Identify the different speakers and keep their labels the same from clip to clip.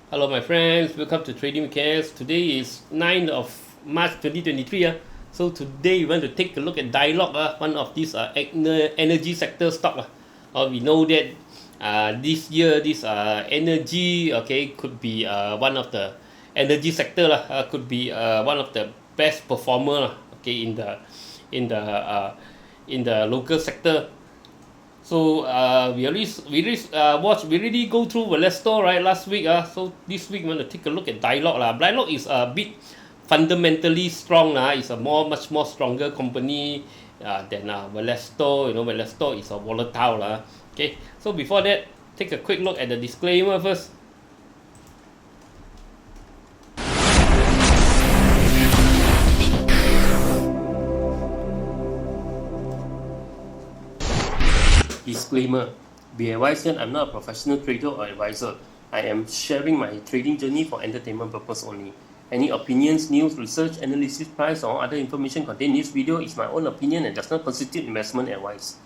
Speaker 1: Hello my friends, welcome to Trading Weekends. Today is 9th of March 2023. So today we want to take a look at Dialog, one of these energy sector stock. We know that this year this energy could be one of the energy sector could be one of the best performer in the in the local sector. So we already go through Valesto right last week. So this week we want to take a look at Dialog. Dialog is a bit fundamentally strong. It's a much more stronger company than Valesto. You know, Valesto is a volatile. Okay. So before that, take a quick look at the disclaimer first. Disclaimer. Be advised that I'm not a professional trader or advisor. I am sharing my trading journey for entertainment purpose only. Any opinions, news, research, analysis, price, or other information contained in this video is my own opinion and does not constitute investment advice.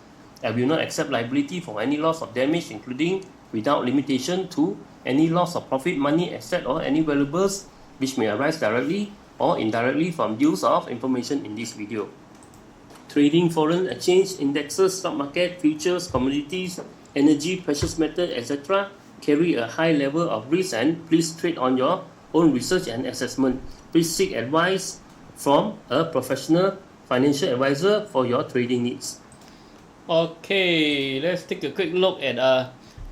Speaker 1: I will not accept liability for any loss or damage, including, without limitation to, any loss of profit, money, asset, or any valuables which may arise directly or indirectly from use of information in this video. Trading foreign exchange, indexes, stock market, futures, commodities, energy, precious metal, etc. carry a high level of risk, and please trade on your own research and assessment. Please seek advice from a professional financial advisor for your trading needs. Okay, let's take a quick look at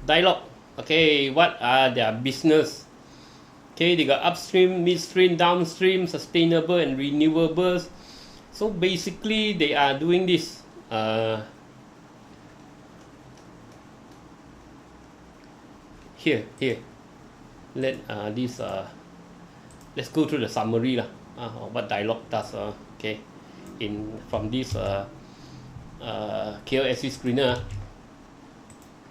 Speaker 1: Dialog. Okay, what are their business? Okay, they got upstream, midstream, downstream, sustainable and renewables. So basically they are doing this here let let's go through the summary of what Dialog does. Okay, from this KLSC screener.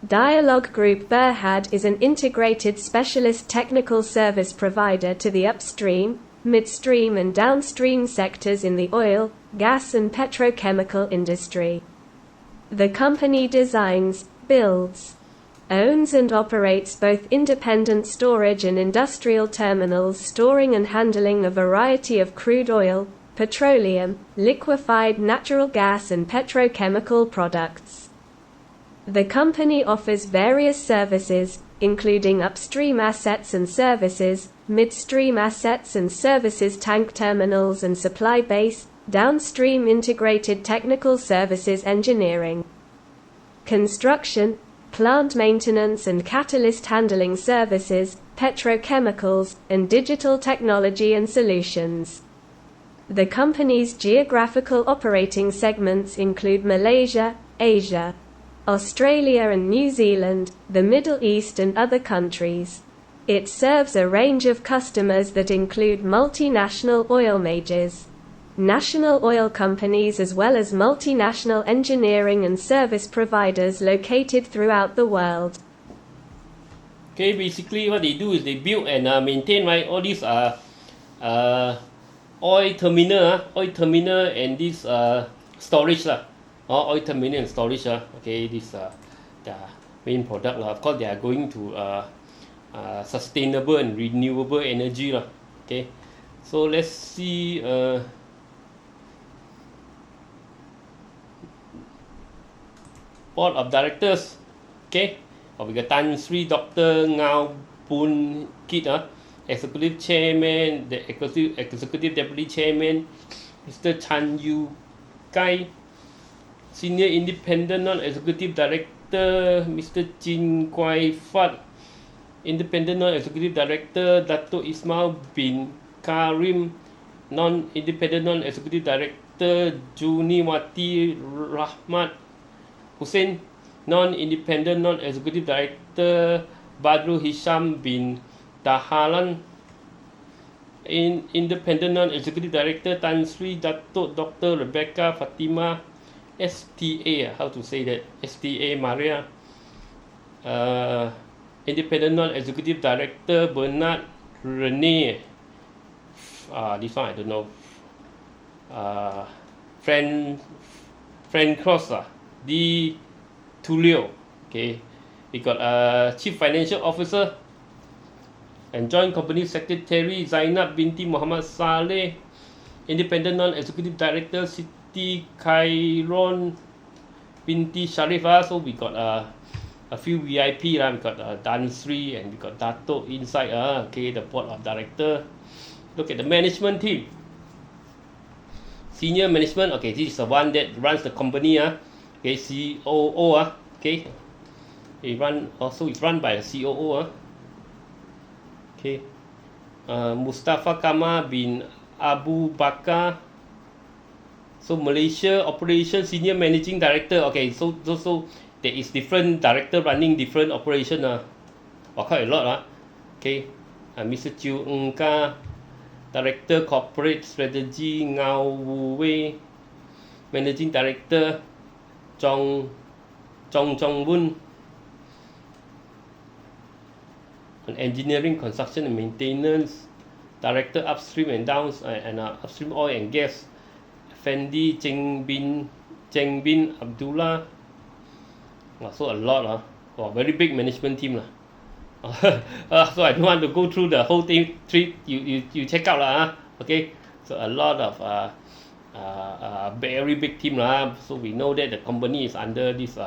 Speaker 2: Dialog Group Berhad is an integrated specialist technical service provider to the upstream, midstream and downstream sectors in the oil, gas and petrochemical industry. The company designs, builds, owns and operates both independent storage and industrial terminals storing and handling a variety of crude oil, petroleum, liquefied natural gas and petrochemical products. The company offers various services, including upstream assets and services, midstream assets and services, tank terminals and supply base, downstream integrated technical services, engineering, construction, plant maintenance and catalyst handling services, petrochemicals, and digital technology and solutions. The company's geographical operating segments include Malaysia, Asia, Australia and New Zealand, the Middle East and other countries. It serves a range of customers that include multinational oil majors, national oil companies as well as multinational engineering and service providers located throughout the world.
Speaker 1: Okay, basically what they do is they build and maintain all these oil terminal and this storage oil terminal and storage. Okay, this their main product Of course they are going to sustainable and renewable energy Okay, so let's see board of directors. Okay, we got Tan Sri Dr. Ngao Boon Kit, executive chairman, the executive deputy chairman, Mr. Chan Yu Kai, senior independent non-executive director, Mr. Jin Kwai Fat, independent non-executive director, Dato Ismail bin Karim, non-independent non-executive director, Juniwati Rahmat Hussein, non-independent non-executive director, Badrul Hisham bin Dahalan, independent non-executive director, Tan Sri Dato Dr. Rebecca Fatima, STA, how to say that? STA Maria, independent non-executive director, Bernard Rene, this one I don't know, Friend Cross, D. Tulio. Okay, we got Chief Financial Officer, And Joint Company Secretary Zainab binti Muhammad Saleh, Independent Non-Executive Director Siti Khairon binti Sharif. So we got a few VIP we got Dan Sri and we got Dato inside. Okay, the board of director. Look at the management team. Senior management. Okay, this is the one that runs the company. Okay, COO. Okay, it's run by a COO. Okay, Mustafa Kamal bin Abu Bakar. So Malaysia Operations Senior Managing Director. Okay, so there is different director running different operation. Quite a lot. Okay, Mr. Chiu Ng Ka, Director Corporate Strategy. Ngao Wu Wei, Managing Director. Chong Wun, on Engineering, Construction and Maintenance. Director Upstream and Upstream Oil and Gas. Fendi Cheng Bin Abdullah. So a lot. Very big management team. So I don't want to go through the whole thing. You check out. Okay, so a lot of very big team. So we know that the company is under this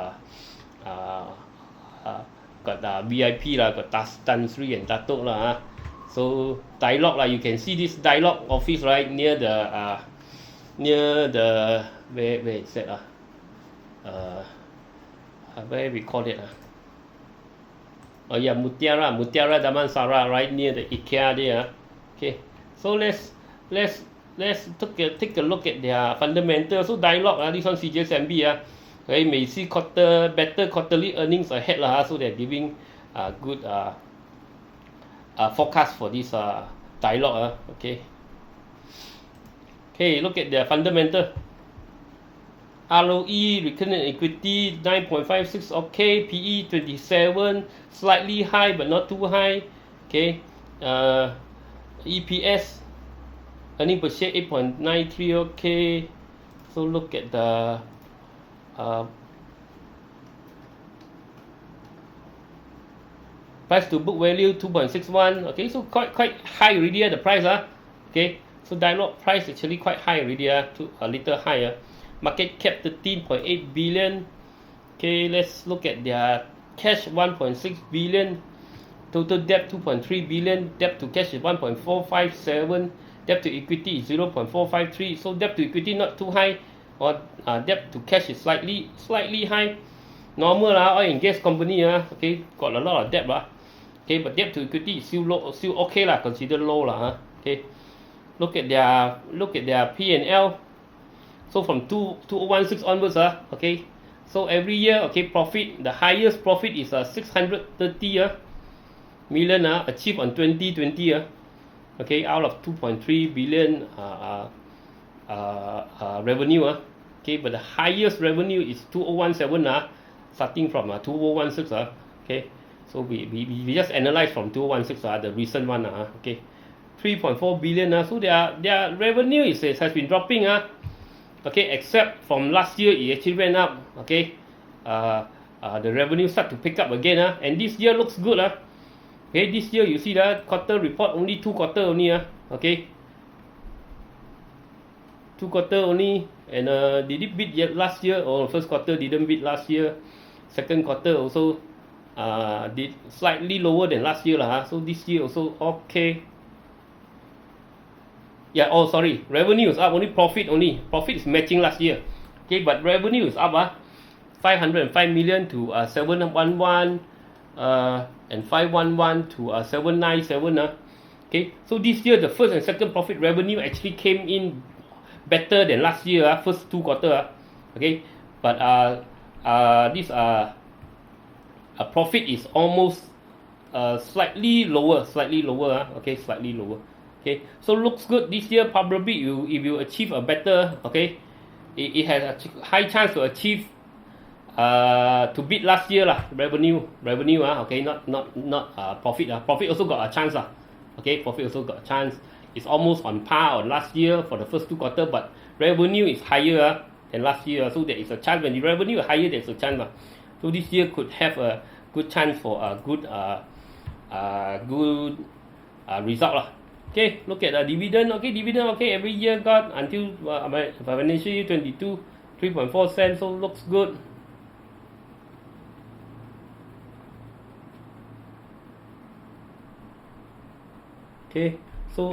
Speaker 1: got VIP got Tan Sri and Dato So Dialog you can see this Dialog office right near the where is that where we call it oh yeah, Mutiara Damansara, right near the IKEA there. Okay, so let's take a look at their fundamentals. So Dialog this one CGSMB okay, may see better quarterly earnings ahead so they're giving good forecast for this Dialog. Okay, look at their fundamental. ROE, return on equity 9.56, okay. PE 27, slightly high but not too high. Okay, EPS, earning per share 8.93, okay. So look at the price to book value 2.61, okay. So quite high already the price okay. So Dialog price actually quite high already a little higher. Market cap 13.8 billion. Okay, let's look at their cash 1.6 billion. Total debt 2.3 billion. Debt to cash is 1.457. Debt to equity is 0.453. So debt to equity not too high, or debt to cash is slightly high. Normal oil and gas company okay, got a lot of debt okay, but debt to equity is still low, still okay considered low okay. Look at their P&L. So from 2016 onwards okay, so every year, okay, profit, the highest profit is 630 million achieved on 2020 okay, out of 2.3 billion revenue okay, but the highest revenue is 2017 starting from 2016 okay. So we just analyze from 2016 the recent one okay, 3.4 billion so their revenue has been dropping okay, except from last year it actually went up. Okay, the revenue start to pick up again and this year looks good okay. This year you see the quarter report only 2 quarter only okay, 2 quarter only, and did it beat yet last year? Or first quarter didn't beat last year, second quarter also did slightly lower than last year so this year also okay. Yeah, oh sorry, revenue is up, only profit is matching last year. Okay, but revenue is up 505 million to 711 and 511 to 797 okay. So this year the first and second profit revenue actually came in better than last year first 2 quarter okay, but this profit is almost slightly lower okay, slightly lower. Okay, so looks good this year. Probably if you achieve a better, okay, it has a high chance to achieve to beat last year revenue okay, not profit profit also got a chance okay, profit also got a chance. It's almost on par on last year for the first 2 quarters, but revenue is higher than last year, so there is a chance when the revenue is higher, there's a chance so this year could have a good chance for a good result lah. Okay, look at the dividend. Okay, dividend. Okay, every year got until financial year 22, 3.4 cents. So looks good. Okay, so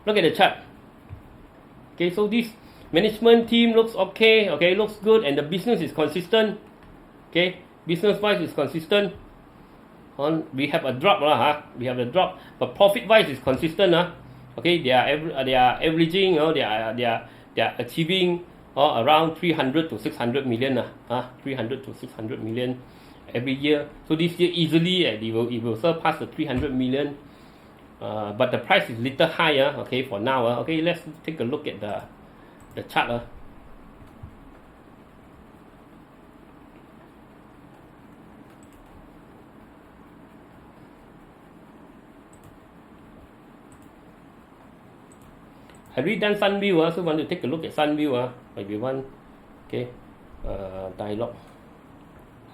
Speaker 1: look at the chart. Okay, so this management team looks okay. Okay, looks good, and the business is consistent. Okay, business wise is consistent. We have a drop we have a drop, but profit wise is consistent Okay, they are averaging, they are achieving around 300 to 600 million 300 to 600 million every year. So this year easily it will surpass the 300 million. But the price is little higher. Okay, for now. Okay, let's take a look at the chart. I already done Sunview, so want to take a look at Sunview. Maybe one. Okay, Dialog.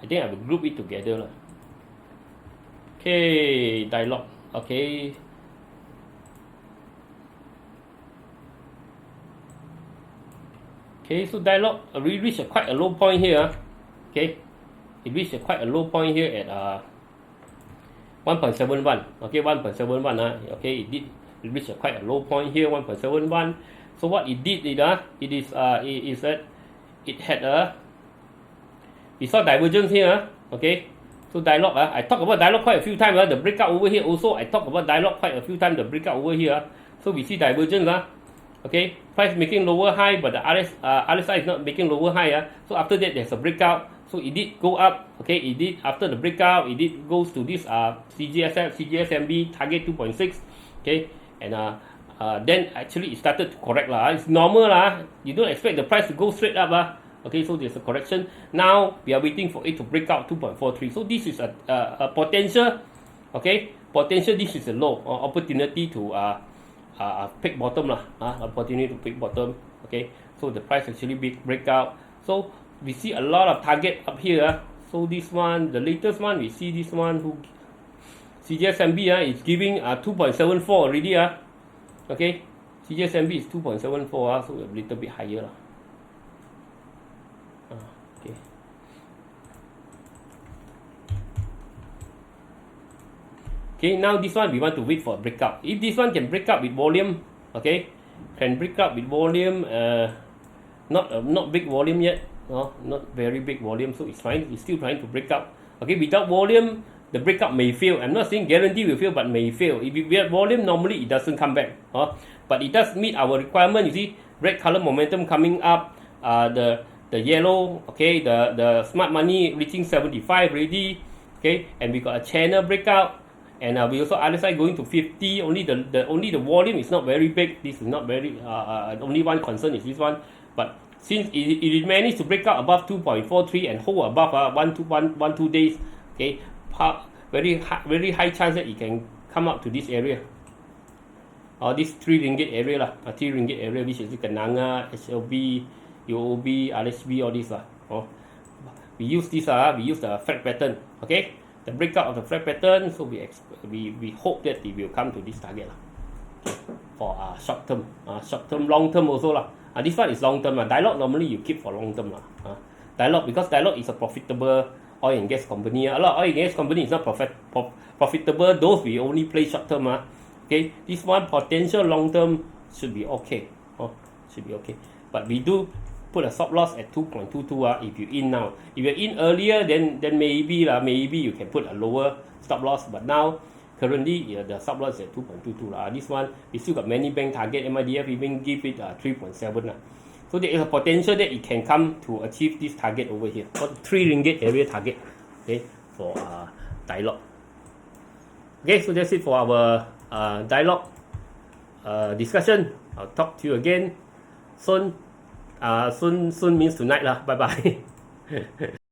Speaker 1: I think I will group it together. Okay, Dialog. Okay. Okay, so Dialog we reached quite a low point here. Okay, it reached quite a low point here at 1.71. Okay, 1.71. Okay, it reached quite a low point here, 1.71. So what it did is that it had we saw divergence here. Okay, so Dialog I talked about Dialog quite a few times. The breakout over here also I talked about Dialog quite a few times. The breakout over here. So we see divergence. Okay, price making lower high, but the RSI is not making lower high. So after that there's a breakout. So it did go up. Okay, it did after the breakout. It did goes to this CGSMB target 2.6. Okay, and then actually it started to correct It's normal You don't expect the price to go straight up Okay, so there's a correction. Now we are waiting for it to break out 2.43. So this is a potential. Okay, potential. This is a low opportunity to pick bottom opportunity to pick bottom. Okay, so the price actually break out. So we see a lot of target up here. So this one, the latest one, we see this one who CGSMB is giving 2.74 already Okay, CGSMB is 2.74 so a little bit higher Okay. Okay, now this one we want to wait for a breakout. If this one can break up with volume, okay, can break up with volume, not big volume yet, not very big volume, so it's fine. It's still trying to break up. Okay, without volume, the breakup may fail. I'm not saying guarantee will fail, but may fail. If we have volume, normally it doesn't come back. But it does meet our requirement. You see, red color momentum coming up. The yellow, okay, the smart money reaching 75 already. Okay, and we got a channel breakout. And we also RSI going to 50. Only the volume is not very big. This is not very. Only one concern is this one. But since it managed to break out above 2.43 and hold above 1 2 days, okay, very high chance that it can come up to this area. This 3 ringgit area 3 ringgit area, which is Kenanga, SLB, UOB, RSB, all this We use this we use the flag pattern. Okay, the breakout of the flag pattern. So we hope that it will come to this target for short term, long term also this one is long term. Dialog normally you keep for long term Dialog, because Dialog is a profitable oil and gas company. A lot of oil and gas company is not profitable. Those we only play short term Okay, this one potential long term should be okay. Should be okay. But we do put a stop loss at 2.22 if you in now. If you're in earlier, then maybe you can put a lower stop loss. But now currently the stop loss is at 2.22 This one we still got many bank target. MIDF even give it 3.7 So there is a potential that it can come to achieve this target over here. For 3 ringgit area target. Okay, for Dialog. Okay, so that's it for our Dialog discussion. I'll talk to you again soon. Soon means tonight Bye bye.